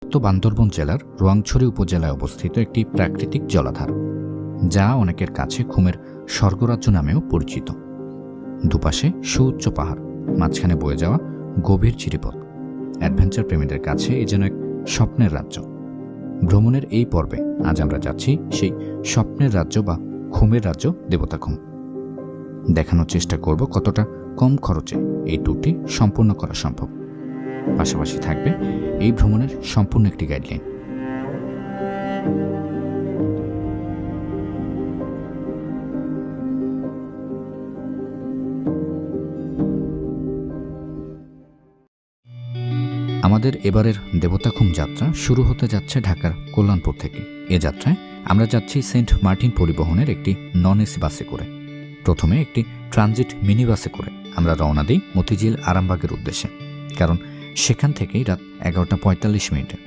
পার্বত্য বান্দরবন জেলার রোয়াংছড়ি উপজেলায় অবস্থিত একটি প্রাকৃতিক জলাধার, যা অনেকের কাছে ঘুমের স্বর্গরাজ্য নামেও পরিচিত। দুপাশে সুউচ্চ পাহাড়, মাঝখানে বয়ে যাওয়া গভীর চিরিপথ। অ্যাডভেঞ্চার প্রেমীদের কাছে এ যেন এক স্বপ্নের রাজ্য। ভ্রমণের এই পর্বে আজ আমরা যাচ্ছি সেই স্বপ্নের রাজ্য বা ঘুমের রাজ্য দেবতাখুম। দেখানোর চেষ্টা করব কতটা কম খরচে এই ট্যুরটি সম্পূর্ণ করা সম্ভব। পাশাপাশি থাকবে এই ভ্রমণের সম্পূর্ণ একটি গাইডলাইন। আমাদের এবারের দেবতাখুম যাত্রা শুরু হতে যাচ্ছে ঢাকার কল্যাণপুর থেকে। এ যাত্রায় আমরা যাচ্ছি সেন্ট মার্টিন পরিবহনের একটি নন এসি বাসে করে। প্রথমে একটি ট্রানজিট মিনি বাসে করে আমরা রওনা দিই মতিঝিল আরামবাগের উদ্দেশ্যে, কারণ সেখান থেকেই রাত 11:45